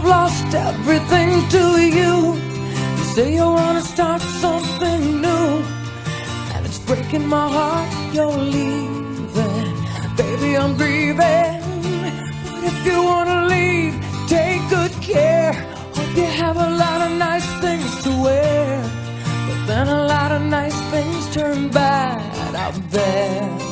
I've lost everything to you. You say you wanna start something new, and it's breaking my heart you're leaving. Baby, I'm grieving, but if you wanna leave, take good care. Hope you have a lot of nice things to wear, but then a lot of nice things turn bad out there.